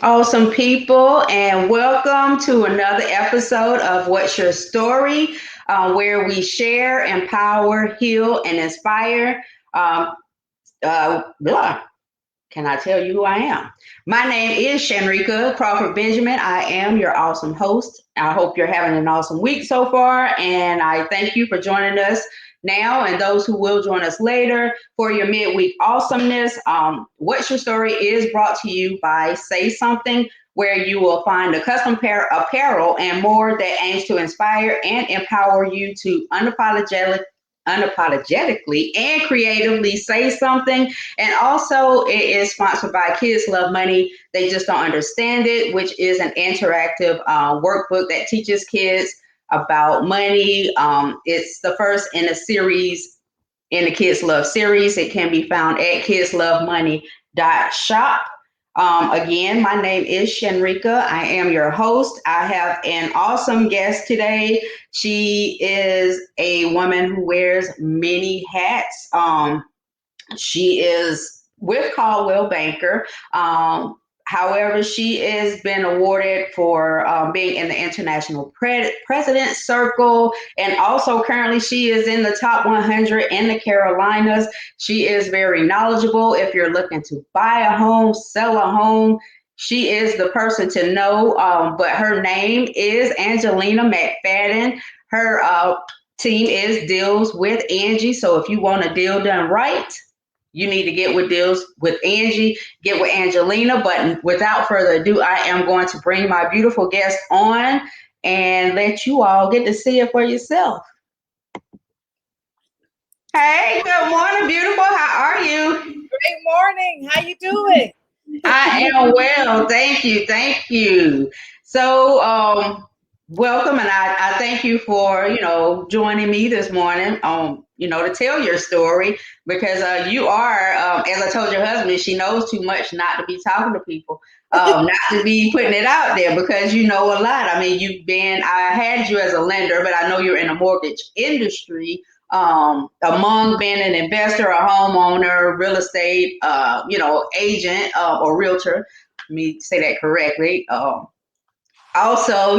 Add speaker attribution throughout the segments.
Speaker 1: Awesome people, and welcome to another episode of What's Your Story, where we share, empower, heal, and inspire. Um, blah. Can I tell you who I am? My name is Shanrika Crawford Benjamin. I am your awesome host. I hope you're having an awesome week so far, and I thank you for joining us now and those who will join us later for your midweek awesomeness. What's Your Story is brought to you by Say Something, where you will find a custom pair apparel and more that aims to inspire and empower you to unapologetically and creatively say something. And also, it is sponsored by Kids Love Money. They just don't understand it, which is an interactive workbook that teaches kids about money. It's the first in a series in the Kids Love series. It can be found at kidslovemoney.shop. Again, my name is Shanrika. I am your host. I have an awesome guest today. She is a woman who wears many hats. She is with Caldwell Banker. However, she has been awarded for being in the International President Circle, and also currently she is in the top 100 in the Carolinas. She is very knowledgeable. If you're looking to buy a home, sell a home, she is the person to know. But her name is Angelena McFadden. Her team is Deals with Angie. So if you want a deal done right, you need to get with Deals with Angie, get with Angelena. But without further ado, I am going to bring my beautiful guest on and let you all get to see it for yourself. Hey, good morning, beautiful. How are you?
Speaker 2: Great morning. How you doing?
Speaker 1: I am well. Thank you. Thank you. So, welcome. And I thank you for, joining me this morning, to tell your story because you are, as I told your husband, she knows too much not to be talking to people, not to be putting it out there because you know a lot. I mean, I had you as a lender, but I know you're in the mortgage industry. Among being an investor, a homeowner, real estate, agent or realtor. Let me say that correctly. Also,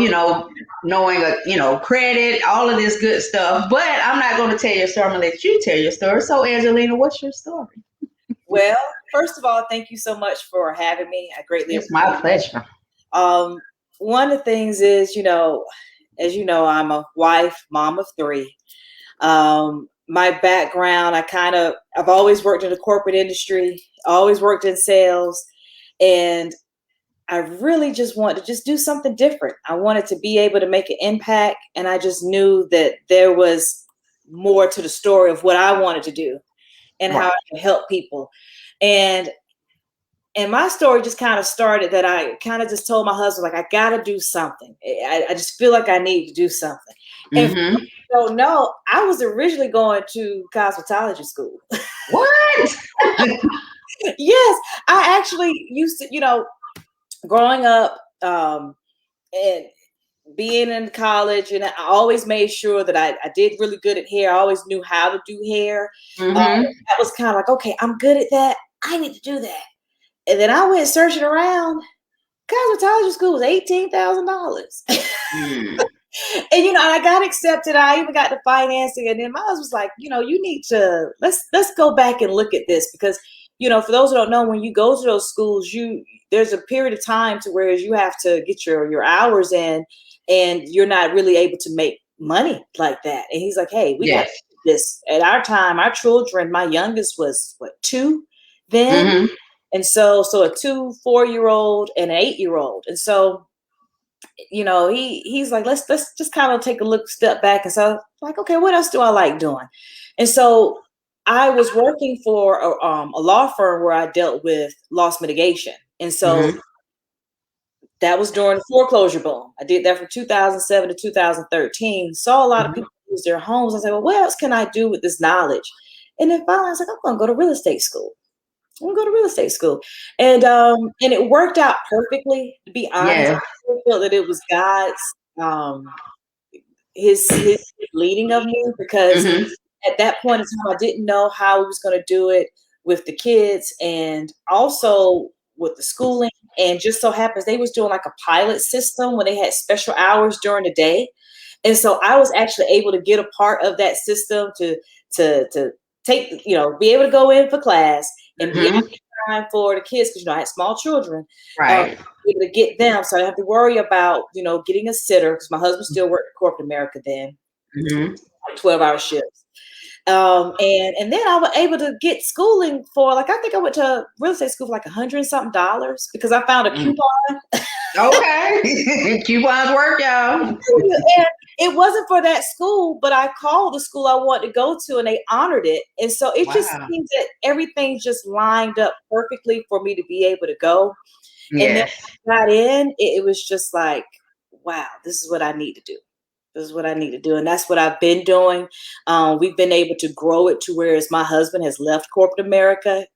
Speaker 1: knowing, credit, all of this good stuff. But I'm not going to tell your story. I'm going to let you tell your story. So, Angelina, what's your story?
Speaker 2: Well, first of all, thank you so much for having me. I greatly
Speaker 1: It's
Speaker 2: appreciate
Speaker 1: my pleasure.
Speaker 2: it. One of the things is, as you know, I'm a wife, mom of three. My background, I've always worked in the corporate industry, always worked in sales, and I really just wanted to just do something different. I wanted to be able to make an impact, and I just knew that there was more to the story of what I wanted to do and how
Speaker 1: Right.
Speaker 2: I can help people. And my story just kind of started that I kind of just told my husband, like, I got to do something. I just feel like I need to do something. And if
Speaker 1: Mm-hmm.
Speaker 2: you don't know, I was originally going to cosmetology school.
Speaker 1: What?
Speaker 2: Yes, I actually used to, growing up and being in college, and I always made sure that I did really good at hair. I always knew how to do hair.
Speaker 1: Mm-hmm.
Speaker 2: That was kind of like, okay, I'm good at that. I need to do that. And then I went searching around. Cosmetology school was $18,000.
Speaker 1: Mm.
Speaker 2: And I got accepted. I even got the financing, and then my husband was like, you need to let's go back and look at this because for those who don't know, when you go to those schools, there's a period of time to where you have to get your hours in, and you're not really able to make money like that. And he's like, hey, we got
Speaker 1: Yes.
Speaker 2: this. At our time, our children, my youngest was what, 2 then,
Speaker 1: Mm-hmm.
Speaker 2: and so a 2 4-year-old and an 8-year-old, and so he's like, let's just kind of take a step back. And so like, okay, what else do I like doing? And so I was working for a law firm where I dealt with loss mitigation. And so
Speaker 1: Mm-hmm.
Speaker 2: that was during the foreclosure boom. I did that from 2007 to 2013. Saw a lot of
Speaker 1: Mm-hmm.
Speaker 2: people lose their homes. I said, well, what else can I do with this knowledge? And then finally I was like, I'm going to go to real estate school. I'm gonna go to real estate school. And it worked out perfectly, to be honest.
Speaker 1: Yes.
Speaker 2: I felt that it was God's um his leading of me, because
Speaker 1: Mm-hmm.
Speaker 2: at that point in time I didn't know how he was gonna do it with the kids. And also with the schooling, and just so happens they was doing like a pilot system when they had special hours during the day. And so I was actually able to get a part of that system to take, be able to go in for class and be able
Speaker 1: Mm-hmm.
Speaker 2: to time for the kids, because I had small children,
Speaker 1: Right.
Speaker 2: be able to get them, so I didn't have to worry about getting a sitter, because my husband still worked in corporate America then,
Speaker 1: Mm-hmm.
Speaker 2: like 12-hour shifts. And then I was able to get schooling for, like, I think I went to real estate school for like $100 and something because I found a
Speaker 1: Mm.
Speaker 2: coupon.
Speaker 1: Okay. Coupons work, y'all.
Speaker 2: And it wasn't for that school, but I called the school I wanted to go to and they honored it. And so it just
Speaker 1: Wow.
Speaker 2: seems that everything just lined up perfectly for me to be able to go. And then
Speaker 1: Yes.
Speaker 2: when I got in, it was just like, wow, this is what I need to do. This is what I need to do. And that's what I've been doing. We've been able to grow it to whereas my husband has left corporate America.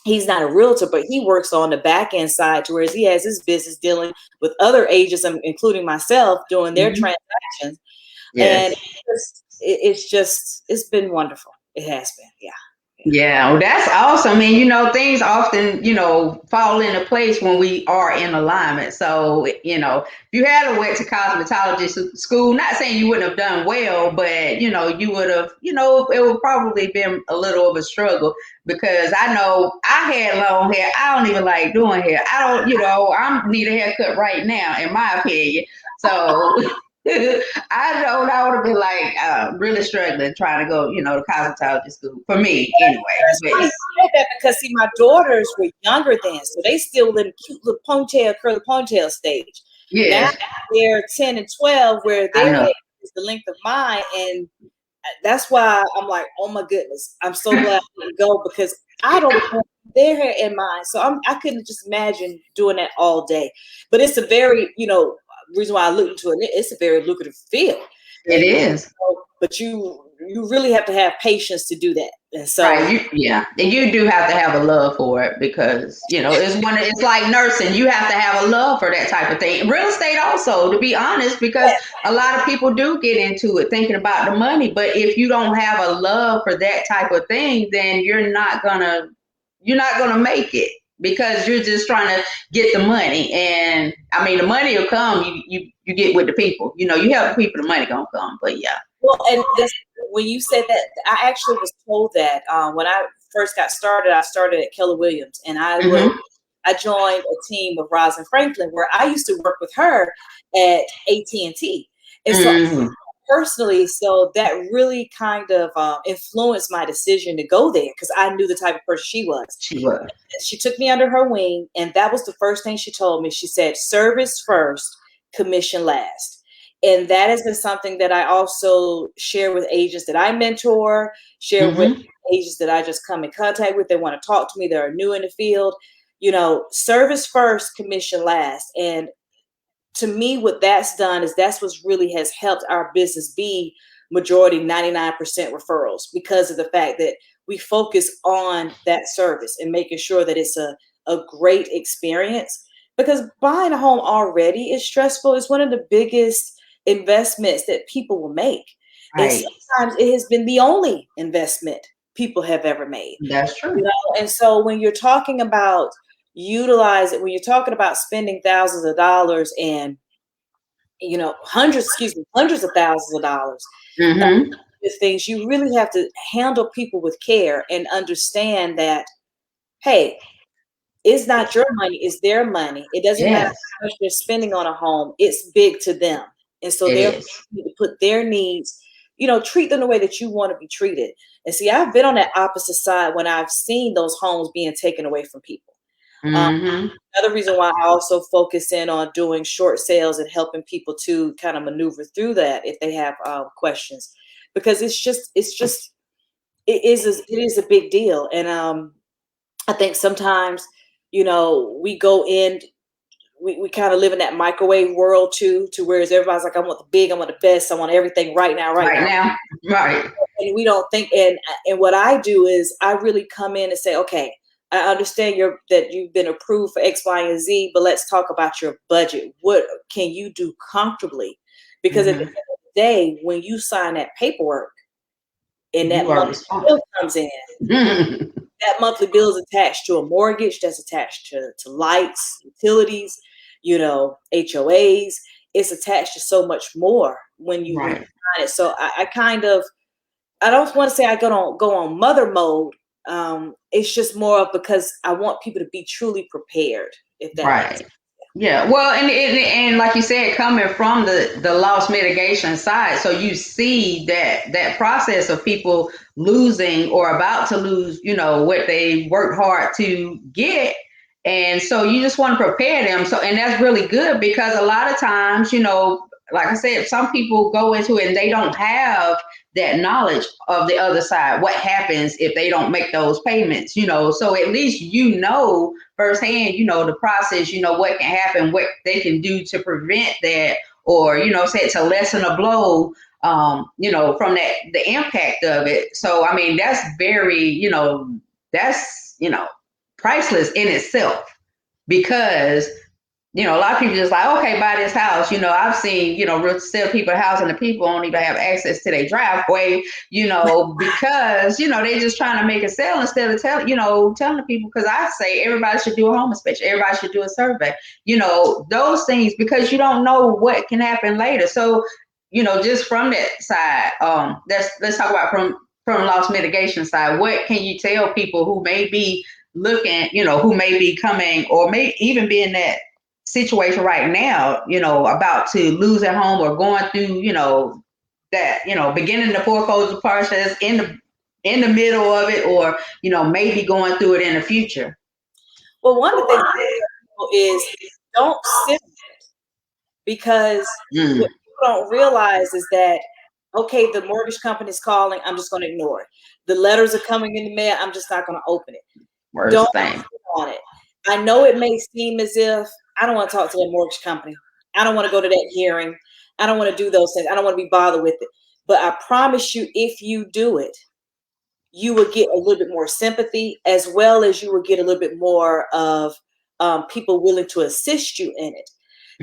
Speaker 2: He's not a realtor, but he works on the back end side to whereas he has his business dealing with other agents, including myself, doing their
Speaker 1: Mm-hmm.
Speaker 2: transactions. And
Speaker 1: Yes.
Speaker 2: it's been wonderful. It has been. Yeah.
Speaker 1: Yeah, well, that's awesome. And things often, fall into place when we are in alignment. So, if you had went to cosmetology school, not saying you wouldn't have done well, but you would have, it would probably been a little of a struggle because I know I had long hair. I don't even like doing hair. I don't, I need a haircut right now, in my opinion. So I would have been like really struggling trying to go, to cosmetology school for me anyway.
Speaker 2: That's
Speaker 1: But
Speaker 2: funny you said that because see, my daughters were younger then, so they still in cute little ponytail, curly ponytail stage. Now
Speaker 1: yes,
Speaker 2: they're 10 and 12, where
Speaker 1: I
Speaker 2: their hair
Speaker 1: know.
Speaker 2: is the length of mine, and that's why I'm like, oh my goodness, I'm so glad I didn't go because I don't want their hair in mine. So I couldn't just imagine doing that all day. But it's a very, reason why I looked into it. It's a very lucrative field,
Speaker 1: It is.
Speaker 2: but you really have to have patience to do that. And so,
Speaker 1: Right. Yeah. And you do have to have a love for it because, it's like nursing. You have to have a love for that type of thing. Real estate also, to be honest, because a lot of people do get into it thinking about the money. But if you don't have a love for that type of thing, then you're not gonna make it because you're just trying to get the money. And I mean the money will come, you get with the people. You help the people, the money gonna come. But yeah.
Speaker 2: well, and this, when you said that, I actually was told that when I first got started, I started at Keller Williams, and
Speaker 1: Mm-hmm.
Speaker 2: I joined a team of Rosin Franklin, where I used to work with her at AT&T. And so
Speaker 1: Mm-hmm.
Speaker 2: personally, so that really kind of influenced my decision to go there because I knew the type of person she was.
Speaker 1: She was.
Speaker 2: She took me under her wing, and that was the first thing she told me. She said, service first, commission last. And that has been something that I also share with agents that I mentor, share with
Speaker 1: Mm-hmm.
Speaker 2: agents that I just come in contact with. They want to talk to me, that are new in the field. Service first, commission last. And to me, what that's done is that's what really has helped our business be majority 99% referrals, because of the fact that we focus on that service and making sure that it's a great experience. Because buying a home already is stressful. It's one of the biggest investments that people will make. And
Speaker 1: Right.
Speaker 2: sometimes it has been the only investment people have ever made.
Speaker 1: That's true.
Speaker 2: And so when you're talking about when you're talking about spending thousands of dollars and hundreds of thousands of dollars
Speaker 1: Mm-hmm.
Speaker 2: with things, you really have to handle people with care and understand that, hey, it's not your money, it's their money. It doesn't matter
Speaker 1: Yes,
Speaker 2: how much they're spending on a home, it's big to them. And so
Speaker 1: it
Speaker 2: therefore
Speaker 1: is.
Speaker 2: you need to put their needs, treat them the way that you want to be treated. And see, I've been on that opposite side when I've seen those homes being taken away from people. Um,
Speaker 1: Mm-hmm.
Speaker 2: Another reason why I also focus in on doing short sales and helping people to kind of maneuver through that if they have questions, because it is a big deal. And I think sometimes, we go in, we kind of live in that microwave world too, to whereas everybody's like, I want the big, I want the best, I want everything right now, right
Speaker 1: Right
Speaker 2: now.
Speaker 1: now. Right.
Speaker 2: And we don't think, and what I do is I really come in and say, okay, I understand that you've been approved for X, Y, and Z, but let's talk about your budget. What can you do comfortably? Because at the
Speaker 1: Mm-hmm.
Speaker 2: end of the day, when you sign that paperwork, and that
Speaker 1: You are
Speaker 2: monthly bill
Speaker 1: responsible.
Speaker 2: comes in, that monthly bill is attached to a mortgage, that's attached to lights, utilities, HOAs. It's attached to so much more when you
Speaker 1: Right.
Speaker 2: find it. So I kind of, I don't want to say I go on mother mode. It's just more of because I want people to be truly prepared, if that makes
Speaker 1: Right. Yeah, well, and like you said, coming from the loss mitigation side, so you see that process of people losing or about to lose, what they worked hard to get, and so you just want to prepare them. So, and that's really good because a lot of times, like I said, some people go into it and they don't have that knowledge of the other side. What happens if they don't make those payments? So at least firsthand, the process, what can happen, what they can do to prevent that, or, say to lessen a blow, from the impact of it. So, I mean, that's very, that's, priceless in itself because a lot of people just like, okay, buy this house. I've seen, sell people a house and the people don't even have access to their driveway, because, they just trying to make a sale instead of telling the people, because I say everybody should do a home inspection. Everybody should do a survey, those things, because you don't know what can happen later. So, just from that side, let's talk about from loss mitigation side, what can you tell people who may be looking, who may be coming or may even be in that situation right now, about to lose their home or going through, that, beginning the foreclosure process in the middle of it, or, maybe going through it in the future?
Speaker 2: Well, one of the things is don't sit because
Speaker 1: Mm,
Speaker 2: what people don't realize is that, okay, the mortgage company is calling, I'm just going to ignore it. The letters are coming in the mail, I'm just not going to open it. Don't
Speaker 1: worst thing.
Speaker 2: sit on it. I know it may seem as if I don't want to talk to that mortgage company. I don't want to go to that hearing. I don't want to do those things. I don't want to be bothered with it. But I promise you, if you do it, you will get a little bit more sympathy, as well as you will get a little bit more of people willing to assist you in it.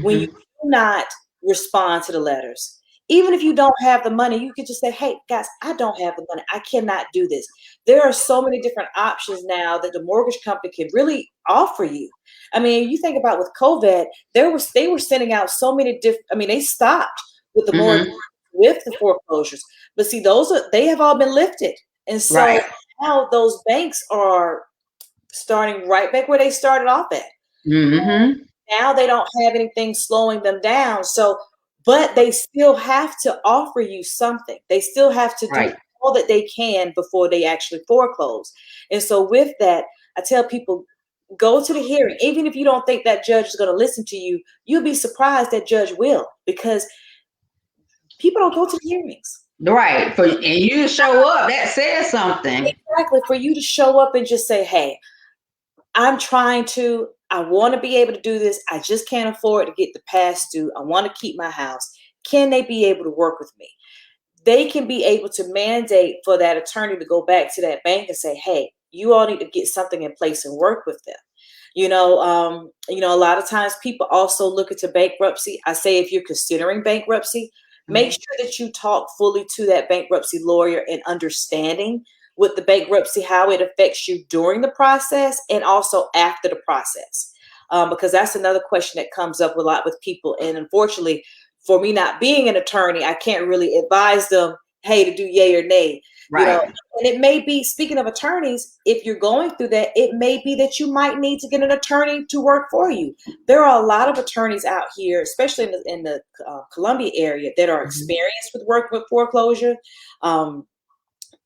Speaker 2: When you
Speaker 1: Hmm.
Speaker 2: do not respond to the letters, even if you don't have the money, you could just say, hey, guys, I don't have the money. I cannot do this. There are so many different options now that the mortgage company can really offer you. I mean, you think about with COVID, they were sending out so many different, I mean, they stopped with the more
Speaker 1: Hmm.
Speaker 2: with the foreclosures. But see, they have all been lifted. And so
Speaker 1: Right.
Speaker 2: now those banks are starting right back where they started off at.
Speaker 1: Hmm.
Speaker 2: Now they don't have anything slowing them down. So, but they still have to offer you something. They still have to do
Speaker 1: Right.
Speaker 2: all that they can before they actually foreclose. And so, with that, I tell people, go to the hearing. Even if you don't think that judge is going to listen to you, you'll be surprised that judge will, because people don't go to the hearings.
Speaker 1: Right. And you show up, that says something.
Speaker 2: Exactly. For you to show up and just say, hey, I want to be able to do this. I just can't afford to get the past due. I want to keep my house. Can they be able to work with me? They can be able to mandate for that attorney to go back to that bank and say, hey, you all need to get something in place and work with them. A lot of times people also look into bankruptcy. I say, if you're considering bankruptcy, make sure that you talk fully to that bankruptcy lawyer and understanding with the bankruptcy, how it affects you during the process and also after the process. Because that's another question that comes up a lot with people. And unfortunately, for me not being an attorney, I can't really advise them, hey, to do yay or nay.
Speaker 1: Right.
Speaker 2: And it may be, speaking of attorneys, if you're going through that, it may be that you might need to get an attorney to work for you. There are a lot of attorneys out here, especially in the Columbia area, that are
Speaker 1: Mhm.
Speaker 2: experienced with working with foreclosure,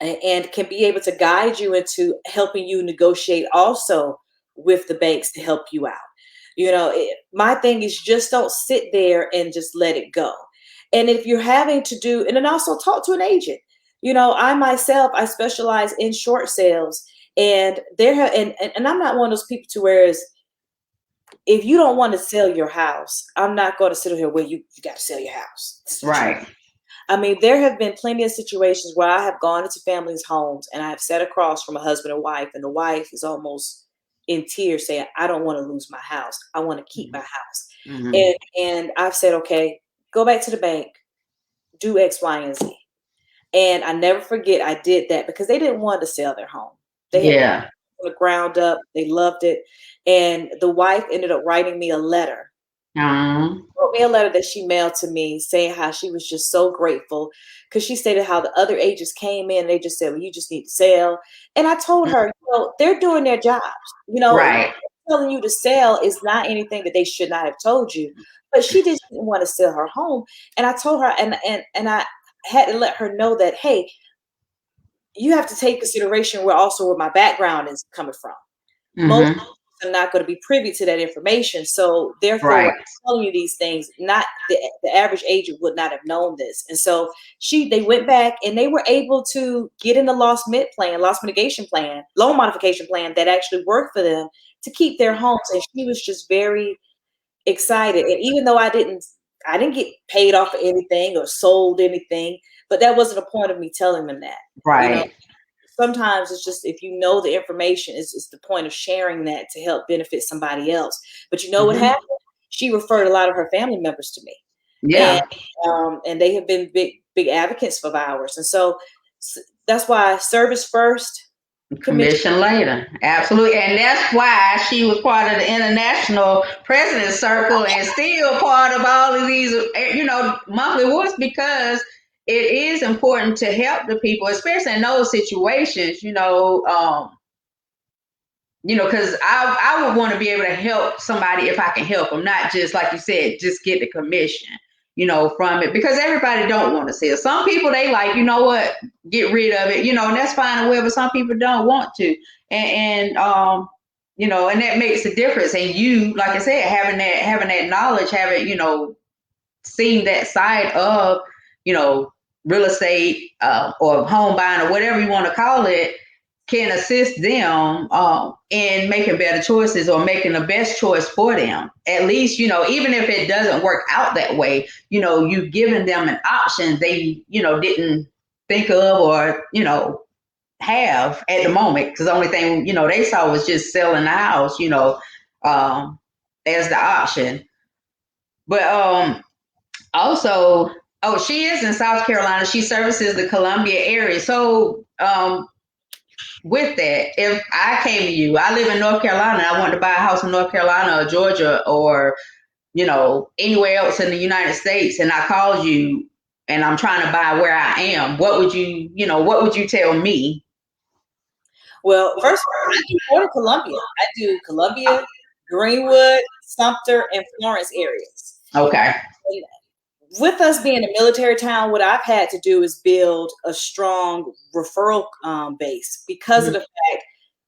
Speaker 2: and can be able to guide you into helping you negotiate also with the banks to help you out. My thing is, just don't sit there and just let it go. And if you're having to do, and then also talk to an agent. I myself, I specialize in short sales, and and I'm not one of those people to where is, if you don't want to sell your house, I'm not going to sit here where you got to sell your house. This is what you.
Speaker 1: Right.
Speaker 2: I mean, there have been plenty of situations where I have gone into families' homes and I have sat across from a husband and wife, and the wife is almost in tears saying, I don't want to lose my house. I want to keep my house.
Speaker 1: Hmm.
Speaker 2: And I've said, okay, go back to the bank, do X, Y, and Z. And I never forget I did that because they didn't want to sell their home. They had
Speaker 1: Yeah.
Speaker 2: from the ground up. They loved it. And the wife ended up writing me a letter.
Speaker 1: Um,
Speaker 2: Wrote me a letter that she mailed to me saying how she was just so grateful because she stated how the other agents came in and they just said, well, you just need to sell. And I told her, they're doing their jobs.
Speaker 1: right.
Speaker 2: Telling you to sell is not anything that they should not have told you. But she didn't want to sell her home. And I told her, and I had to let her know that, hey, you have to take consideration where my background is coming from. Most
Speaker 1: Mm-hmm.
Speaker 2: are not going to be privy to that information. So therefore, when
Speaker 1: Right.
Speaker 2: I'm telling you these things, not the average agent would not have known this. And so they went back and they were able to get in the loss mitigation plan, loan modification plan that actually worked for them to keep their homes. And she was just very excited. And even though I didn't get paid off for anything or sold anything, but that wasn't a point of me telling them that.
Speaker 1: Right.
Speaker 2: Sometimes it's just if you know the information, it's the point of sharing that to help benefit somebody else. But you know what
Speaker 1: Mm-hmm.
Speaker 2: happened? She referred a lot of her family members to me,
Speaker 1: Yeah.
Speaker 2: and they have been big advocates of ours. And so that's why service first, commission.
Speaker 1: Commission later. Absolutely. And that's why she was part of the International President's Circle and still part of all of these, monthly awards, because it is important to help the people, especially in those situations, because I would want to be able to help somebody if I can help them, not just like you said, just get the commission, from it, because everybody don't want to sell. Some people, they like, get rid of it, and that's fine and well, but some people don't want to. And that makes a difference. And you, like I said, having that knowledge, seen that side of, real estate or home buying or whatever you want to call it, can assist them in making better choices or making the best choice for them. At least, even if it doesn't work out that way, you've given them an option they, didn't think of or, have at the moment. Because the only thing, they saw was just selling the house, as the option. But also, oh, she is in South Carolina. She services the Columbia area. So, with that, if I came to you, I live in North Carolina, I want to buy a house in North Carolina or Georgia or, anywhere else in the United States, and I called you and I'm trying to buy where I am, what would you tell me?
Speaker 2: Well, first of all, I do more than Columbia. I do Columbia, Greenwood, Sumter, and Florence areas.
Speaker 1: Okay.
Speaker 2: And with us being a military town, what I've had to do is build a strong referral base because of the fact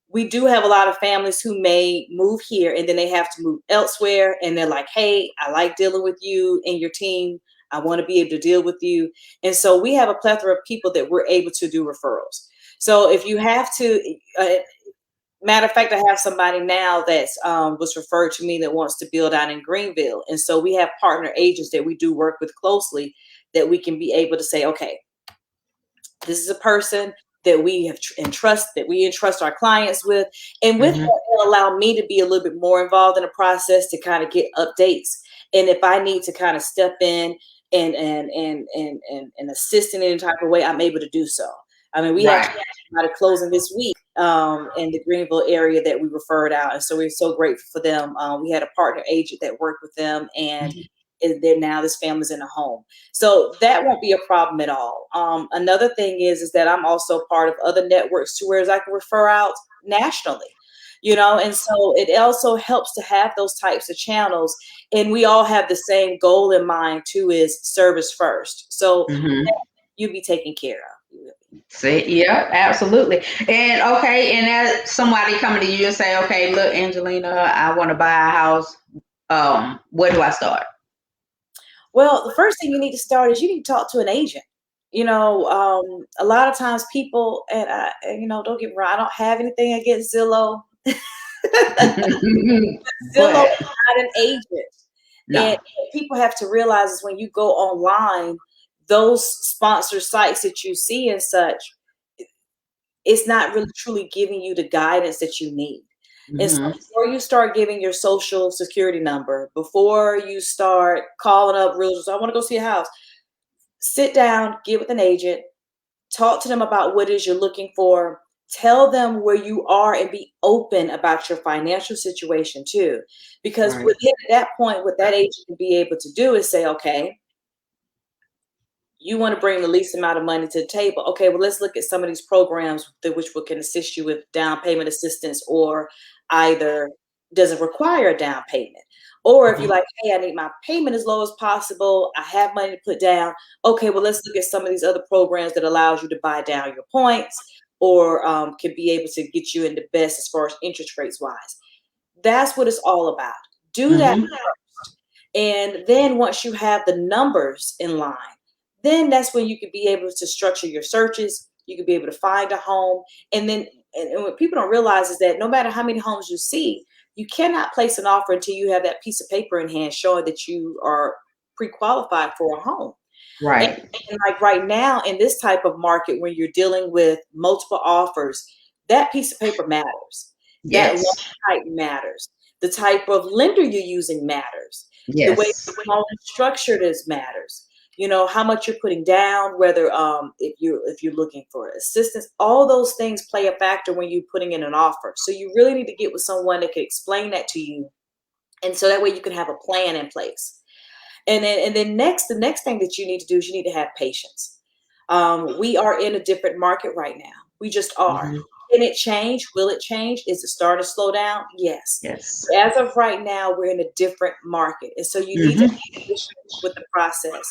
Speaker 2: we do have a lot of families who may move here and then they have to move elsewhere. And they're like, hey, I like dealing with you and your team. I want to be able to deal with you. And so we have a plethora of people that we're able to do referrals. So if you have to, matter of fact, I have somebody now that was referred to me that wants to build out in Greenville. And so we have partner agents that we do work with closely that we can be able to say, okay, this is a person that we have entrust our clients with. And with that, it'll allow me to be a little bit more involved in the process to kind of get updates. And if I need to kind of step in and assist in any type of way, I'm able to do so. I mean, we actually had a closing this week in the Greenville area that we referred out. And so we're so grateful for them. We had a partner agent that worked with them, and they're now this family's in a home. So that won't be a problem at all. Another thing is that I'm also part of other networks to where I can refer out nationally. And so it also helps to have those types of channels, and we all have the same goal in mind too, is service first. So you'll be taken care of.
Speaker 1: See, yeah, absolutely. And okay, and as somebody coming to you and say, okay, look, Angelena, I want to buy a house. Where do I start?
Speaker 2: Well, the first thing you need to start is you need to talk to an agent. A lot of times people, and don't get me wrong, I don't have anything against Zillow. Zillow is not an agent.
Speaker 1: No.
Speaker 2: And what people have to realize is when you go online, those sponsor sites that you see and such, it's not really truly giving you the guidance that you need. And so before you start giving your social security number, before you start calling up realtors, I want to go see a house, sit down, get with an agent, talk to them about what it is you're looking for. Tell them where you are and be open about your financial situation too. Because
Speaker 1: Right.
Speaker 2: within that point, what that agent can be able to do is say, okay, you want to bring the least amount of money to the table. Okay, well, let's look at some of these programs that which can assist you with down payment assistance, or either doesn't require a down payment. Or if you're like, hey, I need my payment as low as possible, I have money to put down. Okay, well, let's look at some of these other programs that allows you to buy down your points, or can be able to get you in the best as far as interest rates wise. That's what it's all about. Do that.
Speaker 1: Mm-hmm.
Speaker 2: And then once you have the numbers in line, then that's when you could be able to structure your searches. You could be able to find a home. And then, and what people don't realize is that no matter how many homes you see, you cannot place an offer until you have that piece of paper in hand showing that you are pre-qualified for a home. And,
Speaker 1: Right.
Speaker 2: and like right now in this type of market, when you're dealing with multiple offers, that piece of paper matters. That loan
Speaker 1: Yes.
Speaker 2: type matters. The type of lender you're using matters. The way
Speaker 1: Yes.
Speaker 2: the loan is structured is matters. You know how much you're putting down, whether if you're looking for assistance, all those things play a factor when you're putting in an offer. So you really need to get with someone that can explain that to you, and so that way you can have a plan in place. And then the next thing that you need to do is you need to have patience. We are in a different market right now. We just are.
Speaker 1: Mm-hmm.
Speaker 2: Can it change? Will it change? Is it starting to slow down? Yes.
Speaker 1: Yes.
Speaker 2: As of right now, we're in a different market, and so you need to
Speaker 1: Mm-hmm.
Speaker 2: be patient with the process.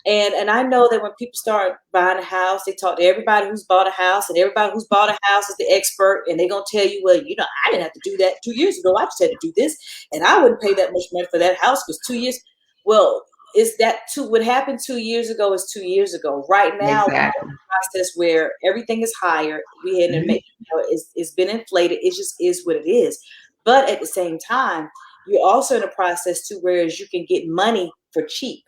Speaker 2: And I know that when people start buying a house, they talk to everybody who's bought a house, and everybody who's bought a house is the expert, and they're gonna tell you, well, I didn't have to do that 2 years ago. I just had to do this, and I wouldn't pay that much money for that house because 2 years. Well, is that two? What happened 2 years ago is 2 years ago. Right now, we're in
Speaker 1: Exactly.
Speaker 2: a process where everything is higher. We had to
Speaker 1: Mm-hmm.
Speaker 2: make it's been inflated. It just is what it is. But at the same time, you're also in a process too, whereas you can get money for cheap.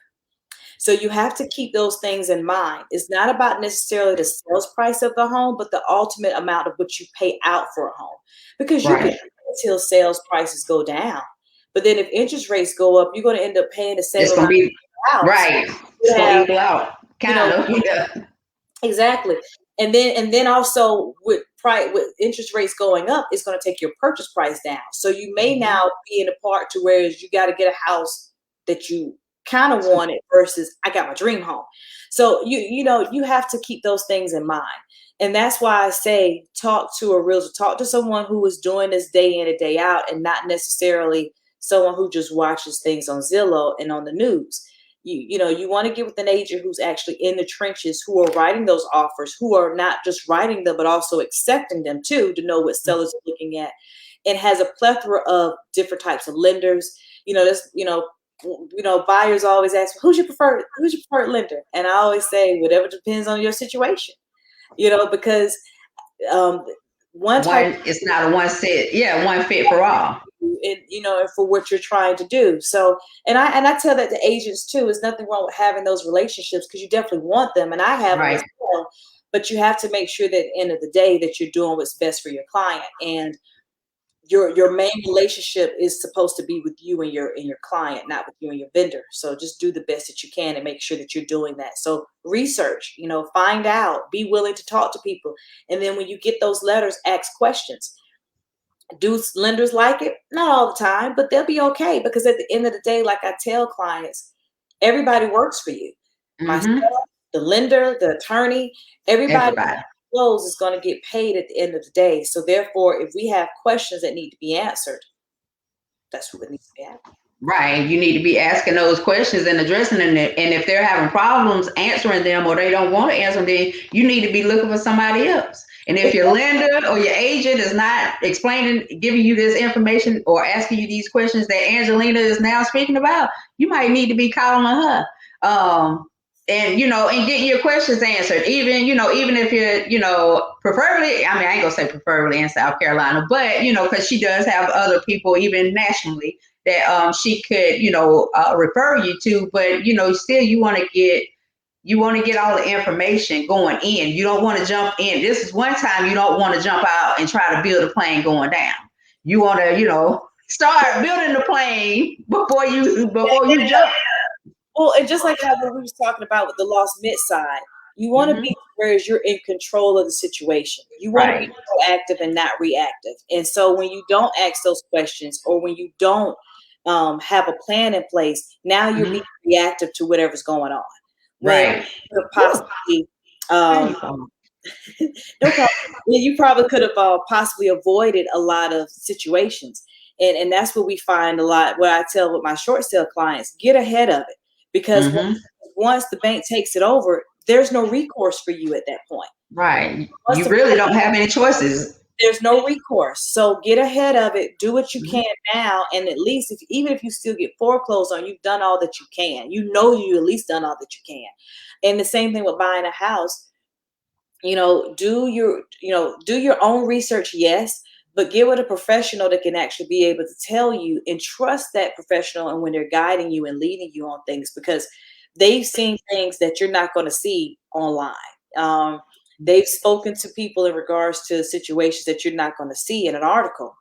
Speaker 2: So you have to keep those things in mind. It's not about necessarily the sales price of the home, but the ultimate amount of what you pay out for a home. Because you can
Speaker 1: Right.
Speaker 2: wait until sales prices go down. But then if interest rates go up, you're going to end up paying the same
Speaker 1: It's gonna
Speaker 2: amount
Speaker 1: be
Speaker 2: of house.
Speaker 1: right. It's
Speaker 2: You
Speaker 1: gonna
Speaker 2: have,
Speaker 1: equal out.
Speaker 2: you
Speaker 1: Kind
Speaker 2: know,
Speaker 1: of. Yeah.
Speaker 2: exactly. And then also with price with interest rates going up, it's going to take your purchase price down. So you may
Speaker 1: Mm-hmm.
Speaker 2: now be in a part to where you got to get a house that you kind of wanted versus I got my dream home. So you have to keep those things in mind. And that's why I say talk to a realtor, talk to someone who is doing this day in and day out, and not necessarily someone who just watches things on Zillow and on the news. You want to get with an agent who's actually in the trenches, who are writing those offers, who are not just writing them but also accepting them too, to know what sellers are looking at, and has a plethora of different types of lenders. That's buyers always ask, who's your preferred lender? And I always say whatever depends on your situation. Because um, one type
Speaker 1: One. It's not a one set. Yeah. One fit for all.
Speaker 2: and for what you're trying to do. So, and I tell that to agents too. There's nothing wrong with having those relationships, because you definitely want them, and I have them as
Speaker 1: Right.
Speaker 2: well. But you have to make sure that at the end of the day that you're doing what's best for your client, and your main relationship is supposed to be with you and your client, not with you and your vendor. So just do the best that you can and make sure that you're doing that. So research, find out, be willing to talk to people, and then when you get those letters, ask questions. Do lenders like it? Not all the time, but they'll be okay, because at the end of the day, like I tell clients, everybody works for you. Myself,
Speaker 1: Mm-hmm.
Speaker 2: the lender, the attorney, everybody
Speaker 1: Everybody.
Speaker 2: close is going to get paid at the end of the day. So therefore, if we have questions that need to be answered, that's what needs to be happening.
Speaker 1: Right. You need to be asking those questions and addressing them. And if they're having problems answering them, or they don't want to answer them, then you need to be looking for somebody else. And if your lender or your agent is not explaining, giving you this information or asking you these questions that Angelena is now speaking about, you might need to be calling on her. And getting your questions answered. Even if you're, preferably, I mean, I ain't gonna say preferably in South Carolina, but because she does have other people, even nationally, that she could refer you to. But still, you want to get all the information going in. You don't want to jump in. This is one time you don't want to jump out and try to build a plane going down. You want to start building the plane before you jump.
Speaker 2: Well, and just like how we was talking about with the lost mid side, You want to be whereas you're in control of the situation. You want to be
Speaker 1: Right.
Speaker 2: proactive and not reactive. And so when you don't ask those questions, or when you don't have a plan in place, now you're
Speaker 1: Mhm.
Speaker 2: being reactive to whatever's going on. When
Speaker 1: Right.
Speaker 2: you could
Speaker 1: Whew.
Speaker 2: possibly,
Speaker 1: How
Speaker 2: um,
Speaker 1: you doing?
Speaker 2: no problem. Yeah, you probably could have possibly avoided a lot of situations. And that's what we find a lot. What I tell with my short sale clients, get ahead of it, because
Speaker 1: Hmm.
Speaker 2: once the bank takes it over, there's no recourse for you at that point.
Speaker 1: Right.
Speaker 2: Once
Speaker 1: You
Speaker 2: the
Speaker 1: really don't have any choices.
Speaker 2: There's no recourse. So get ahead of it. Do what you
Speaker 1: Mhm.
Speaker 2: can now, and at least if even if you still get foreclosed on, you've done all that you can. You know you at least done all that you can. And the same thing with buying a house. Do your own research, yes, but get with a professional that can actually be able to tell you, and trust that professional, and when they're guiding you and leading you on things, because they've seen things that you're not going to see online. um, they've spoken to people in regards to situations that you're not going to see in an article,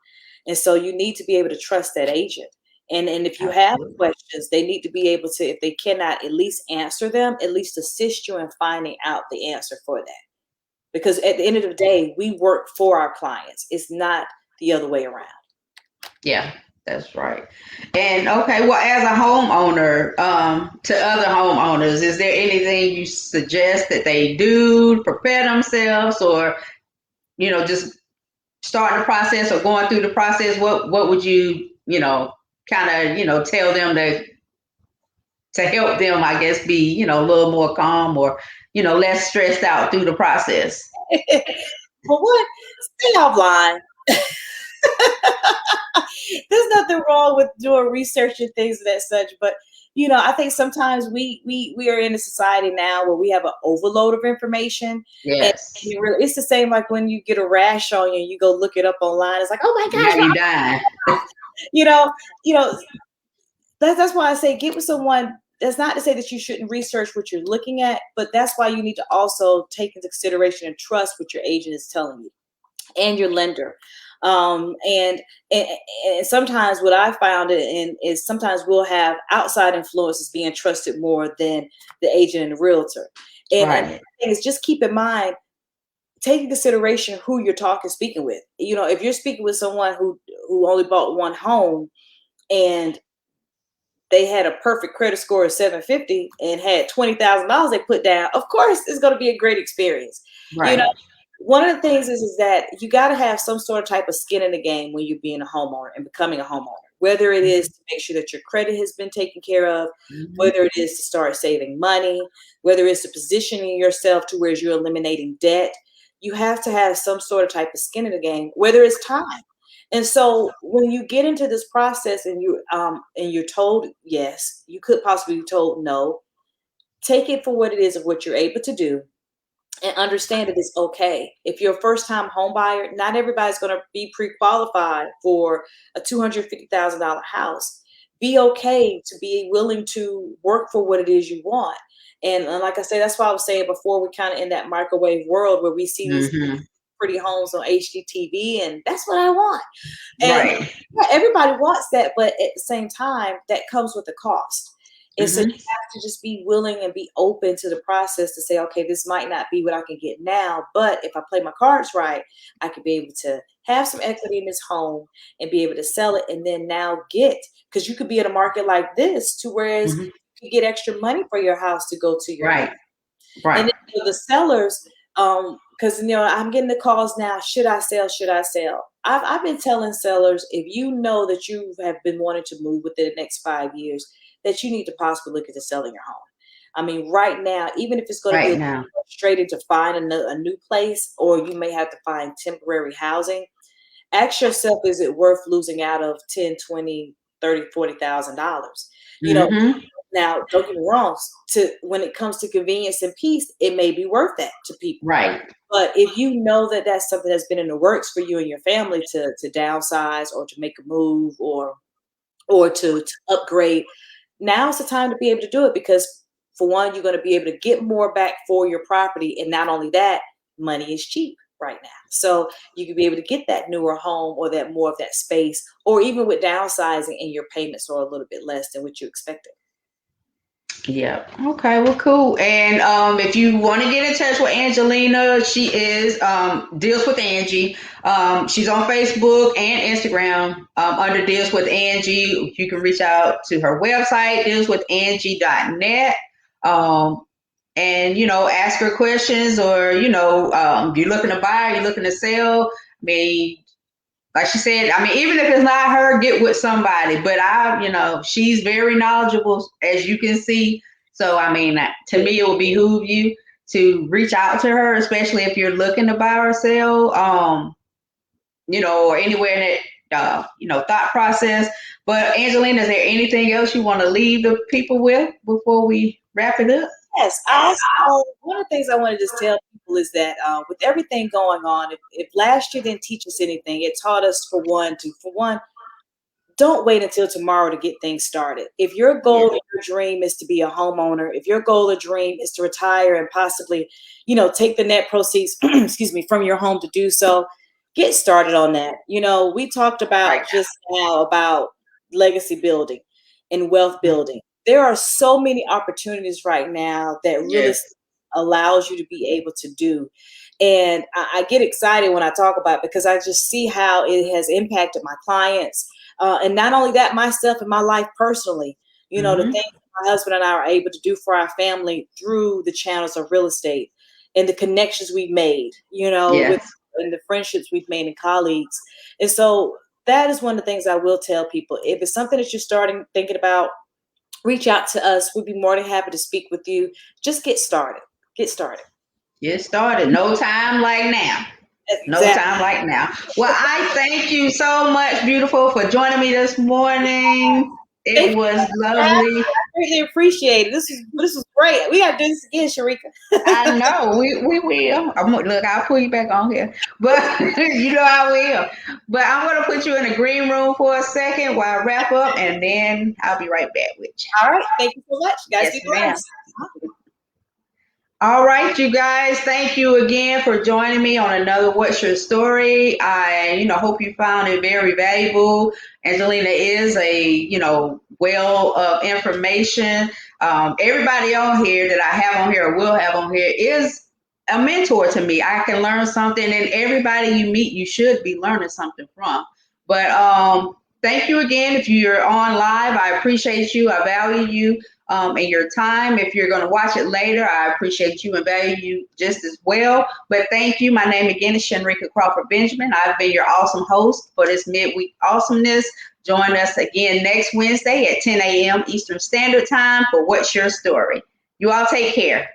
Speaker 2: and so you need to be able to trust that agent. And if you have
Speaker 1: Absolutely.
Speaker 2: questions, they need to be able to, if they cannot at least answer them, at least assist you in finding out the answer for that, because at the end of the day, we work for our clients. It's not the other way around.
Speaker 1: Yeah, that's right. And okay, well, as a homeowner, to other homeowners, is there anything you suggest that they do to prepare themselves, or just starting the process or going through the process? What would you kind of tell them to help them, I guess, be a little more calm, or less stressed out through the process?
Speaker 2: For one, stay offline. There's nothing wrong with doing research and things of that such, but I think sometimes we are in a society now where we have an overload of information, and
Speaker 1: Yes.
Speaker 2: it's the same like when you get a rash on you and you go look it up online. It's like, oh my
Speaker 1: Now
Speaker 2: gosh,
Speaker 1: you dying.
Speaker 2: you know, you know, that's why I say get with someone. That's not to say that you shouldn't research what you're looking at, but that's why you need to also take into consideration and trust what your agent is telling you, and your lender. Um, and, and and sometimes what I found is sometimes we'll have outside influences being trusted more than the agent and the realtor. And the
Speaker 1: Right.
Speaker 2: thing is, just keep in mind, take in consideration who you're speaking with. If you're speaking with someone who only bought one home, and they had a perfect credit score of 750 and had $20,000 they put down, of course it's going to be a great experience. You know,
Speaker 1: Right.
Speaker 2: one of the things is that you got to have some sort of type of skin in the game when you're being a homeowner and becoming a homeowner, whether it is to make sure that your credit has been taken care of,
Speaker 1: Hmm.
Speaker 2: whether it is to start saving money, whether it's to positioning yourself to where you're eliminating debt. You have to have some sort of type of skin in the game, whether it's time. And so when you get into this process, and you're told yes, you could possibly be told no. Take it for what it is of what you're able to do, and understand that it's okay. If you're a first time home buyer, not everybody's going to be pre qualified for a $250,000 house. Be okay to be willing to work for what it is you want. And like I say, that's why I was saying before, we're kind of in that microwave world where we see these
Speaker 1: Hmm.
Speaker 2: pretty homes on HGTV, and that's what I want. And
Speaker 1: Right.
Speaker 2: yeah, everybody wants that, but at the same time, that comes with a cost. And so you
Speaker 1: Hmm.
Speaker 2: have to just be willing and be open to the process to say, okay, this might not be what I can get now, but if I play my cards right, I could be able to have some equity in this home and be able to sell it, and then now because you could be in a market like this to whereas
Speaker 1: Hmm.
Speaker 2: you get extra money for your house to go to your
Speaker 1: Right.
Speaker 2: and
Speaker 1: Right.
Speaker 2: then for the sellers, because I'm getting the calls now. Should I sell? Should I sell? I've been telling sellers, if you know that you have been wanting to move within the next 5 years, that you need to possibly look into selling your home. I mean, right now, even if it's going to be a
Speaker 1: Right
Speaker 2: little
Speaker 1: now.
Speaker 2: frustrating to find a new place, or you may have to find temporary housing, ask yourself, is it worth losing out of 10, 20, 30, $40,000? You know,
Speaker 1: Hmm.
Speaker 2: now, don't get me wrong, to when it comes to convenience and peace, it may be worth that to people.
Speaker 1: Right.
Speaker 2: But if you know that that's something that's been in the works for you and your family to downsize, or to make a move, or to upgrade, now's the time to be able to do it, because for one, you're going to be able to get more back for your property, and not only that, money is cheap right now. So you can be able to get that newer home, or that more of that space, or even with downsizing and your payments are a little bit less than what you expected.
Speaker 1: Yeah. Okay. Well, cool. And if you want to get in touch with Angelena, she is deals with Angie. She's on Facebook and Instagram under deals with Angie. You can reach out to her website dealswithangie.net. Um, and ask her questions, or you're looking to buy, you're looking to sell. I mean, like she said, I mean, even if it's not her, get with somebody. But she's very knowledgeable, as you can see. So, I mean, to me, it would behoove you to reach out to her, especially if you're looking to buy or sell, or anywhere in that, thought process. But Angelina, is there anything else you want to leave the people with before we wrap it up?
Speaker 2: Yes, I also, one of the things I want to just tell people is that with everything going on, if last year didn't teach us anything, it taught us for one, don't wait until tomorrow to get things started. If your goal and your dream is to be a homeowner, if your goal or dream is to retire and possibly, take the net proceeds, excuse me, from your home to do so, get started on that. We talked
Speaker 1: Right.
Speaker 2: about just now about legacy building and wealth building. There are so many opportunities right now that real
Speaker 1: Yes.
Speaker 2: estate allows you to be able to do. And I get excited when I talk about it because I just see how it has impacted my clients, and not only that, myself and my life personally, the
Speaker 1: Hmm.
Speaker 2: things my husband and I are able to do for our family through the channels of real estate and the connections we've made, with
Speaker 1: Yes.
Speaker 2: and the friendships we've made and colleagues. And so that is one of the things I will tell people. If it's something that you're starting thinking about, reach out to us. We'd be more than happy to speak with you. Just get started. Get started.
Speaker 1: Get started. No time like now. No
Speaker 2: Exactly.
Speaker 1: time like now. Well, I thank you so much, beautiful, for joining me this morning.
Speaker 2: Thank
Speaker 1: It
Speaker 2: you
Speaker 1: was
Speaker 2: for having me.
Speaker 1: lovely.
Speaker 2: I greatly appreciate it. This was great. We got to do this again,
Speaker 1: I
Speaker 2: Sharika.
Speaker 1: know we will. Look, I'll pull you back on here, but I will. But I'm gonna put you in the green room for a second while I wrap up, and then I'll be right back with you.
Speaker 2: All right. Thank you so much. You guys
Speaker 1: Yes,
Speaker 2: be
Speaker 1: ma'am.
Speaker 2: blessed.
Speaker 1: All right, you guys, thank you again for joining me on another What's Your Story. I, hope you found it very valuable. Angelina is a, well of information. Everybody on here that I have on here or will have on here is a mentor to me. I can learn something, and everybody you meet, you should be learning something from. But thank you again. If you're on live, I appreciate you. I value you and your time. If you're going to watch it later, I appreciate you and value you just as well. But thank you. My name again is Shenrika Crawford Benjamin. I've been your awesome host for this midweek awesomeness. Join us again next Wednesday at 10 a.m. Eastern Standard Time for What's Your Story. You all take care.